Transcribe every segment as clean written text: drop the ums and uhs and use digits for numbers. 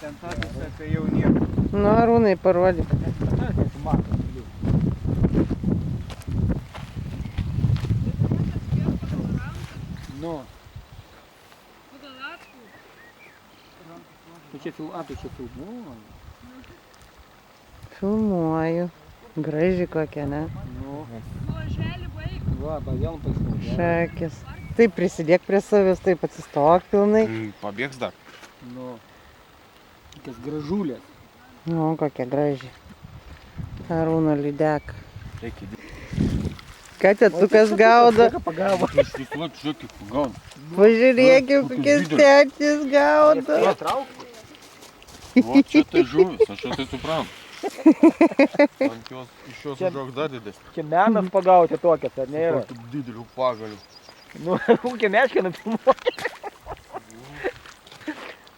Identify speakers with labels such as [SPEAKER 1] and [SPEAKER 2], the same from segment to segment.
[SPEAKER 1] Ten ta visa, tai jau nieko.
[SPEAKER 2] Nu, Arūnai, parodyk.
[SPEAKER 1] Nu. Tu čia filmuoji?
[SPEAKER 2] Filmuoju. Graži kokia, ne?
[SPEAKER 1] Nu. Va, vėl pasinaudojau.
[SPEAKER 2] Šakės. Taip, prisidėk prie savęs, taip atsistok pilnai.
[SPEAKER 3] Pabėgs dar.
[SPEAKER 1] Nu. Tokias gražulės.
[SPEAKER 2] Nu, kokia graži. Arūno lydeka. Ką tu kas gaudo?
[SPEAKER 1] Pagavo.
[SPEAKER 3] Aš visuot žiūrėk, kaip pagaunu.
[SPEAKER 2] Pažiūrėkim, kokias tetis gaudo.
[SPEAKER 3] O čia tai žuvis, aš jau tai suprantu. Ant jos, iš jos užaugs dar didesnį.
[SPEAKER 1] Čia menas pagauti tokias, ar ne?
[SPEAKER 3] Kokį didelių pagalių.
[SPEAKER 1] Nu, kokie meškė nufilmuoti.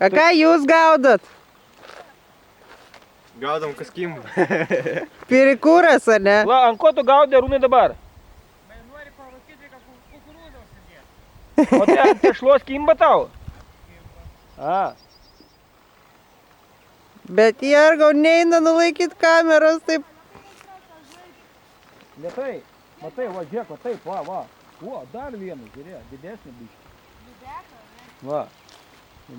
[SPEAKER 2] O ką jūs gaudot?
[SPEAKER 3] Gaudom kas kimba.
[SPEAKER 2] Pirikūras, ar ne?
[SPEAKER 1] La, ant ko tu gaudai, Arūnai, dabar?
[SPEAKER 4] Nori parūkyti, kad kukurūzos sėdėt.
[SPEAKER 1] O tai ant tešlos kimba tau? A.
[SPEAKER 2] Bet Jergau neina nulaikyti kameros, taip.
[SPEAKER 1] Lėtai. Matai, va, žiūrėk, va taip, va. O, dar vienas, žiūrėk, didesnį biškį. Va,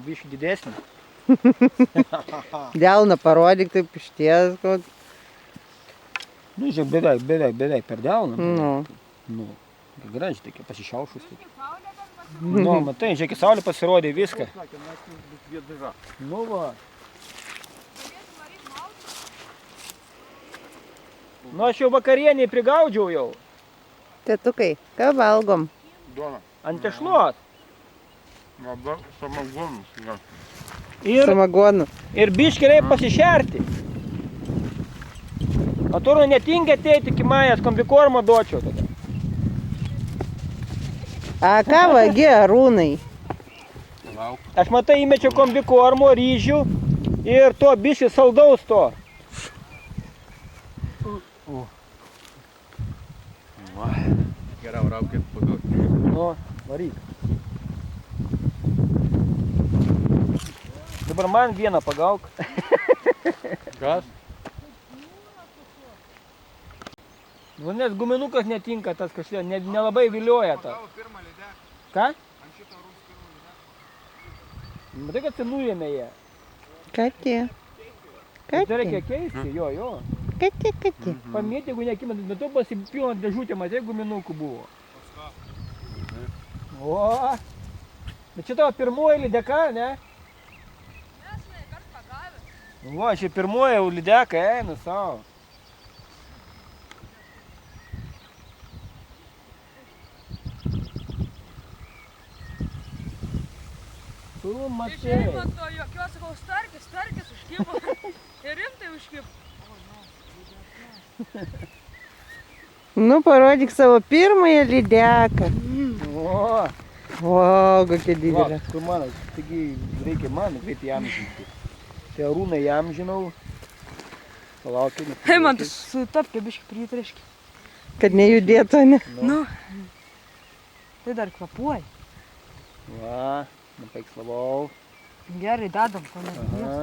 [SPEAKER 1] biškį didesnį.
[SPEAKER 2] Delną parodyk, taip išties.
[SPEAKER 1] Nu, žiūrėk, beveik per delną.
[SPEAKER 2] Nu.
[SPEAKER 1] Nu, gražiai, tokia pasišiaušus. Nu, matai, žiūrėk, saulė pasirodė viską. Nu, va. Nu, aš jau vakarienį prigaudžiau jau.
[SPEAKER 2] Tėtukai, ką valgom?
[SPEAKER 3] Duona.
[SPEAKER 1] Ant tešlos.
[SPEAKER 3] Dabar samagonus.
[SPEAKER 2] Samagonu.
[SPEAKER 1] Ir biškį reik pasišerti. O tu netingi ateiti iki manęs, kombikormo duočiau tada.
[SPEAKER 2] A ką vagi, Arūnai?
[SPEAKER 3] Lauk.
[SPEAKER 1] Aš matai įmečiau kombikormo, ryžių ir to biškį saldaus to.
[SPEAKER 3] Geriau raukit pagauti.
[SPEAKER 1] Nu, varyk. Dabar man vieną pagauk.
[SPEAKER 3] Kas?
[SPEAKER 1] Nu, nes guminukas netinka tas kažkiek, nelabai vilioja tą. Ką? Matai, kad tai nuėmė jie.
[SPEAKER 2] Katė.
[SPEAKER 1] Tai reikia keisti, jo.
[SPEAKER 2] Katė.
[SPEAKER 1] Pamėti, jeigu nekimant, bet to pasipilna dėžutė, matai, guminukų buvo. O, bet čia tavo pirmoji lydeka, ne? Va, čia pirmoji lydeka, einu savo. Tu matai.
[SPEAKER 4] Žiūrėk, man to jokios, sakau, starkis užkibo. Ir rimtai užkibo.
[SPEAKER 2] Nu, parodyk savo pirmąją lydeką.
[SPEAKER 1] O,
[SPEAKER 2] Vau, kokia didelė.
[SPEAKER 1] tu man, taigi reikia man greitai įamžinti. Tai Arūnai įamžinau. Palaukime.
[SPEAKER 4] Hei, man tas sutapkė biškį pritreškį.
[SPEAKER 2] Kad nejudėtų, ne?
[SPEAKER 4] Nu. Tai dar kvapuoja.
[SPEAKER 1] Va, nupaikslavau.
[SPEAKER 4] Gerai, dadam, ko ne.
[SPEAKER 1] Aha.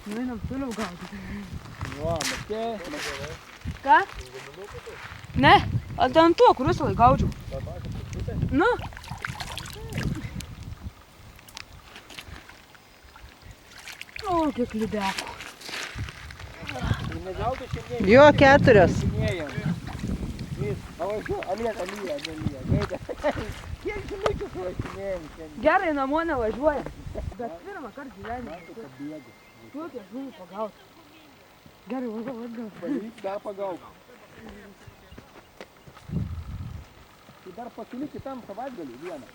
[SPEAKER 4] Nueinam toliau gaudyti.
[SPEAKER 1] Va, matė.
[SPEAKER 4] Ką? Ne, o ten tuo, kur visą laiką gaudžiau. Nu. O, kiek lydekų.
[SPEAKER 1] Neveltui šiandien.
[SPEAKER 2] Jo, 4.
[SPEAKER 1] Alija. Kiek žinučių suvažinėjom šiandien?
[SPEAKER 4] Gerai, namo nevažiuojam. Bet pirmą kartą gyvenime. Tokią žuvį pagauti. Gerai, atgal.
[SPEAKER 1] Pavyks dar pagauk. Tai dar pasiliuk kitam savaitgaliui vieną.